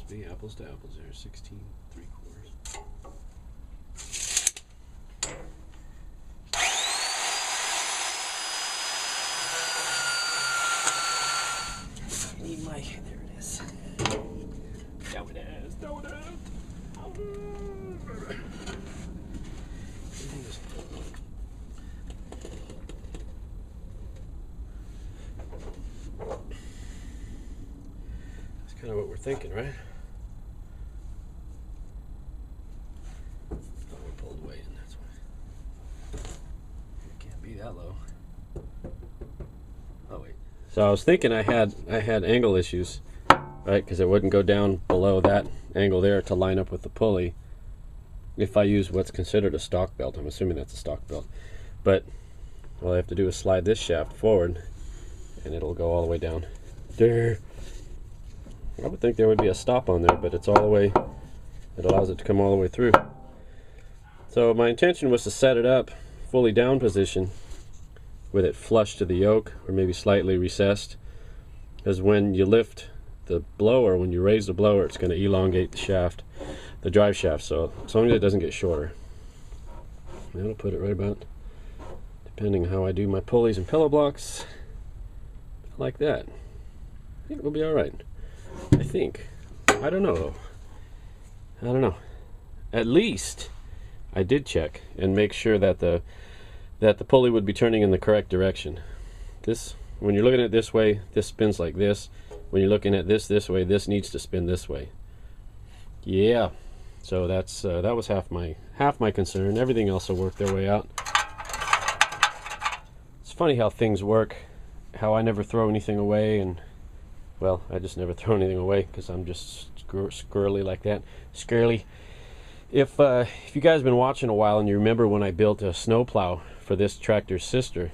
to be apples to apples there. 16 3/4. I need my, there it is. Down it is, down it. That's kind of what we're thinking, right? Oh, we pulled away in, that's why. It can't be that low. Oh wait. So I was thinking I had angle issues, right? Because it wouldn't go down below that angle there to line up with the pulley if I use what's considered a stock belt. I'm assuming that's a stock belt. But all I have to do is slide this shaft forward and it'll go all the way down there. I would think there would be a stop on there, but it's all the way, it allows it to come all the way through. So my intention was to set it up fully down position with it flush to the yoke or maybe slightly recessed, because when you lift the blower, when you raise the blower, it's going to elongate the shaft, the drive shaft, so as long as it doesn't get shorter. That'll put it right about, depending on how I do my pulleys and pillow blocks, like that. I think we'll be alright. I think. I don't know though. I don't know. At least I did check and make sure that the pulley would be turning in the correct direction. This, when you're looking at it this way, this spins like this. When you're looking at this way, this needs to spin this way. Yeah. So that's that was half my concern. Everything else will work their way out. It's funny how things work, how I never throw anything away, and well, I just never throw anything away because I'm just squirrely like that. Squirrely. If you guys have been watching a while and you remember when I built a snowplow for this tractor's sister,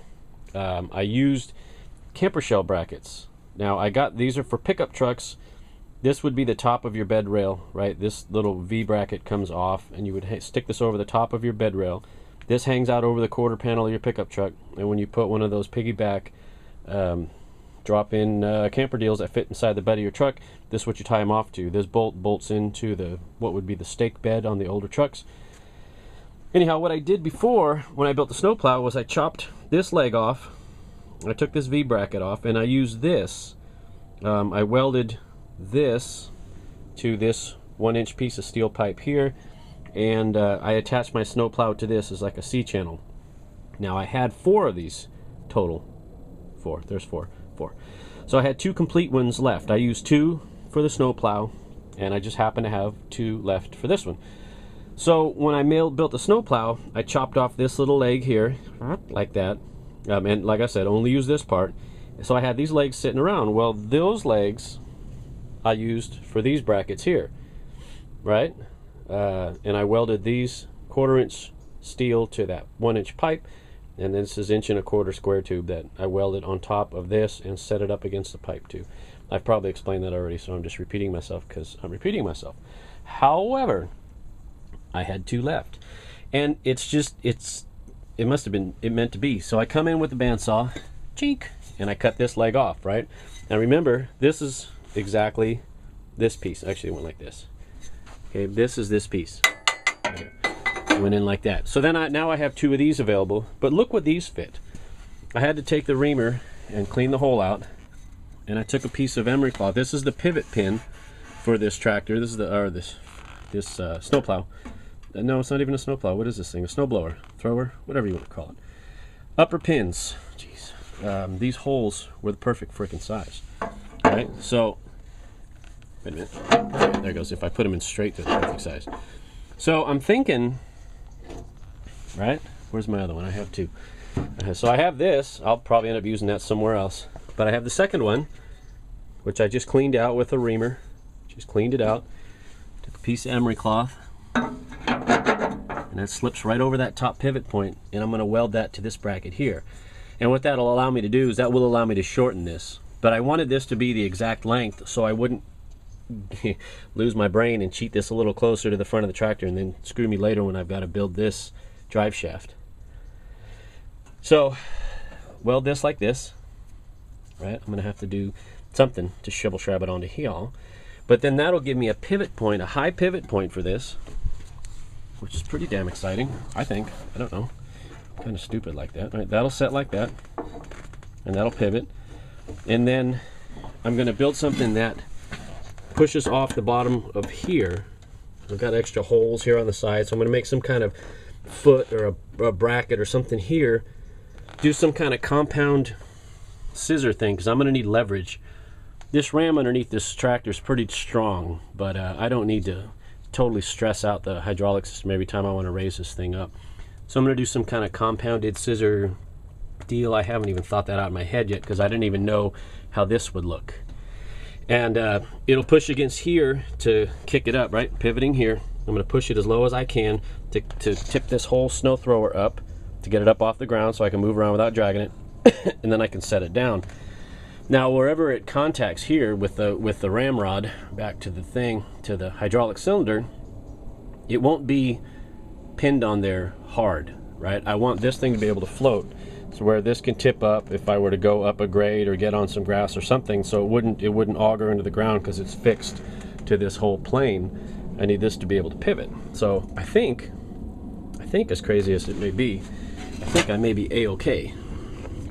I used camper shell brackets. Now I got, these are for pickup trucks. This would be the top of your bed rail, right? This little V bracket comes off and you would stick this over the top of your bed rail. This hangs out over the quarter panel of your pickup truck, and when you put one of those piggyback drop-in camper deals that fit inside the bed of your truck, this is what you tie them off to. This bolt bolts into the what would be the stake bed on the older trucks. Anyhow, what I did before when I built the snowplow was I chopped this leg off. I took this V bracket off and I used this. I welded this to this 1-inch piece of steel pipe here, and I attached my snowplow to this as like a C-channel. Now I had 4 of these total. 4. There's 4. So I had 2 complete ones left. I used 2 for the snowplow, and I just happened to have 2 left for this one. So when I built the snowplow, I chopped off this little leg here, like that, and like I said, only use this part. So I had these legs sitting around. Well, those legs I used for these brackets here, right? And I welded these 1/4-inch steel to that 1-inch pipe, and this is 1 1/4-inch square tube that I welded on top of this and set it up against the pipe too. I've probably explained that already, so I'm just repeating myself because I'm repeating myself. However, I had 2 left, and it must have been meant to be. So I come in with the bandsaw, chink, and I cut this leg off, right? Now remember, this is exactly this piece. Actually, it went like this. Okay, this is this piece. Right here. It went in like that. So then now I have 2 of these available, but look what these fit. I had to take the reamer and clean the hole out, and I took a piece of emery cloth. This is the pivot pin for this tractor. This is this snowplow. No, it's not even a snowplow. What is this thing? A snowblower, thrower, whatever you want to call it. Upper pins. Jeez. These holes were the perfect freaking size. All right. So, wait a minute. Okay, there it goes. If I put them in straight, they're the perfect size. So I'm thinking, right? Where's my other one? I have 2. So I have this. I'll probably end up using that somewhere else. But I have the second one, which I just cleaned out with a reamer. Just cleaned it out. Took a piece of emery cloth, and that slips right over that top pivot point, and I'm going to weld that to this bracket here. And what that'll allow me to do is that will allow me to shorten this. But I wanted this to be the exact length so I wouldn't lose my brain and cheat this a little closer to the front of the tractor and then screw me later when I've got to build this drive shaft. So weld this like this, right? I'm going to have to do something to shovel shrab it onto here. But then that'll give me a pivot point, a high pivot point for this, which is pretty damn exciting, I think. I don't know. I'm kind of stupid like that. All right, that'll set like that, and that'll pivot. And then I'm going to build something that pushes off the bottom of here. I've got extra holes here on the side, so I'm going to make some kind of foot or a bracket or something here. Do some kind of compound scissor thing, because I'm going to need leverage. This ram underneath this tractor is pretty strong, but I don't need to totally stress out the hydraulic system every time I want to raise this thing up. So I'm going to do some kind of compounded scissor deal. I haven't even thought that out in my head yet, because I didn't even know how this would look. And it'll push against here to kick it up, right? Pivoting here. I'm going to push it as low as I can to tip this whole snow thrower up, to get it up off the ground so I can move around without dragging it, and then I can set it down. Now, wherever it contacts here with the ramrod back to the thing, to the hydraulic cylinder, it won't be pinned on there hard, right? I want this thing to be able to float, so where this can tip up if I were to go up a grade or get on some grass or something, so it wouldn't auger into the ground because it's fixed to this whole plane. I need this to be able to pivot. So I think, as crazy as it may be, I think I may be a-okay.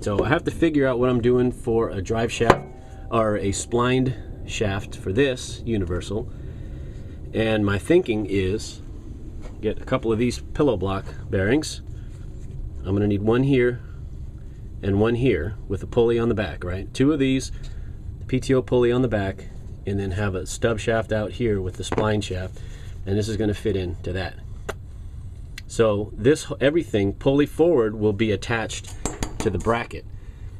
So I have to figure out what I'm doing for a drive shaft or a splined shaft for this universal. And my thinking is get a couple of these pillow block bearings. I'm going to need one here and one here with a pulley on the back, right? Two of these, the PTO pulley on the back, and then have a stub shaft out here with the spline shaft. And this is going to fit into that. So this, everything pulley forward will be attached to the bracket.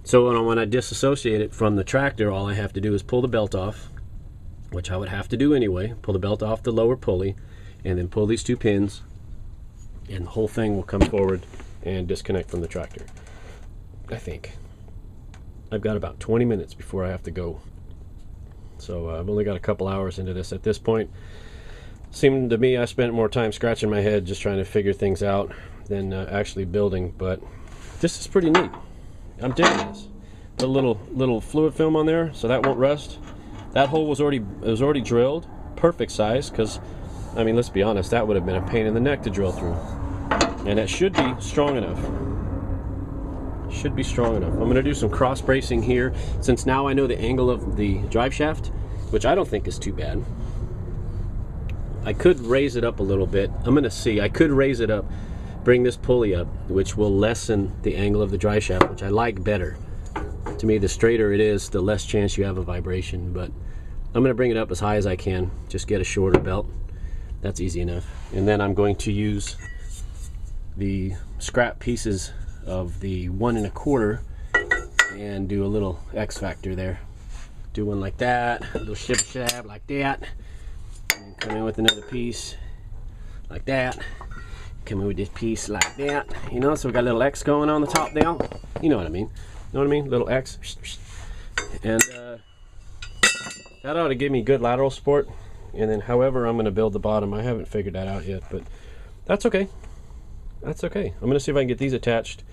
So when I disassociate it from the tractor, all I have to do is pull the belt off, which I would have to do anyway. Pull the belt off the lower pulley, and then pull these two pins, and the whole thing will come forward and disconnect from the tractor. I think. I've got about 20 minutes before I have to go. So I've only got a couple hours into this at this point. Seemed to me I spent more time scratching my head just trying to figure things out than actually building, but this is pretty neat. I'm digging this. Put a little fluid film on there so that won't rust. That hole was already drilled, perfect size, because I mean, let's be honest, that would have been a pain in the neck to drill through. And it should be strong enough. Should be strong enough. I'm going to do some cross bracing here, since now I know the angle of the drive shaft, which I don't think is too bad. I could raise it up a little bit. I'm going to see. I could raise it up, bring this pulley up, which will lessen the angle of the drive shaft, which I like better. To me, the straighter it is, the less chance you have of vibration, but I'm going to bring it up as high as I can, just get a shorter belt. That's easy enough. And then I'm going to use the scrap pieces of the 1 1/4 and do a little X factor there. Do one like that, a little shib-shab like that, and come in with another piece like that. Come in with this piece like that, you know, so we got a little X going on the top there. You know what I mean? Know what I mean? Little X. And that ought to give me good lateral support. And then however I'm going to build the bottom, I haven't figured that out yet, but that's okay. That's okay. I'm going to see if I can get these attached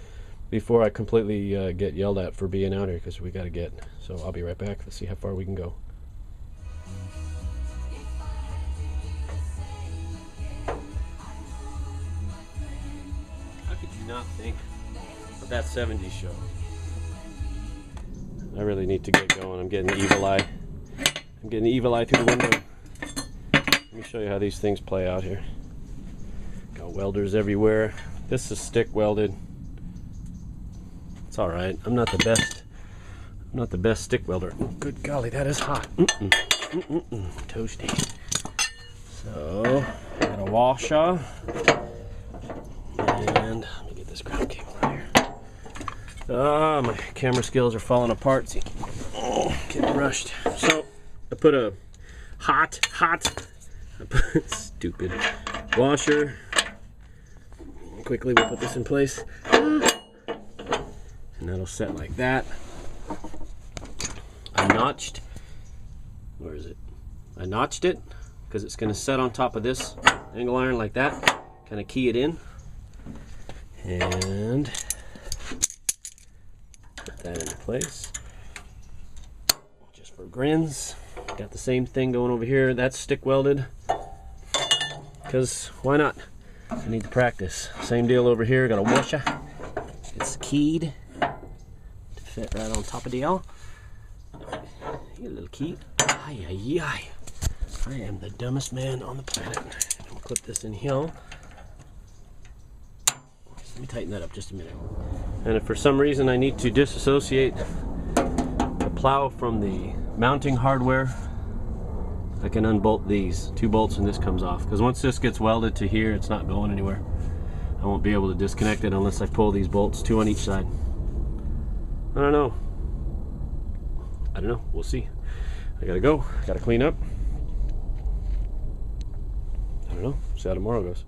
before I completely get yelled at for being out here, because we got to get. So I'll be right back. Let's see how far we can go. How could you not think of that 70s show? I really need to get going. I'm getting the evil eye. I'm getting the evil eye through the window. Let me show you how these things play out here. Got welders everywhere. This is stick welded. It's all right. I'm not the best. I'm not the best stick welder. Oh, good golly, that is hot. Toasty. So, got a washer. And let me get this ground cable out here. Ah, my camera skills are falling apart. See, oh, getting rushed. So, I put a stupid washer. Quickly we'll put this in place, and that'll set like that. I notched it because it's going to set on top of this angle iron like that. Kind of key it in and put that into place just for grins. Got the same thing going over here. That's stick welded, because why not? I need to practice. Same deal over here. Got a washer. It's keyed to fit right on top of the L. You little key. Ay, ay, ay. I am the dumbest man on the planet. I'll clip this in here. Let me tighten that up just a minute. And if for some reason I need to disassociate the plow from the mounting hardware, I can unbolt these 2 bolts and this comes off. Because once this gets welded to here, it's not going anywhere. I won't be able to disconnect it unless I pull these bolts, 2 on each side. I don't know. We'll see. I gotta go. Gotta clean up. I don't know. See how tomorrow goes.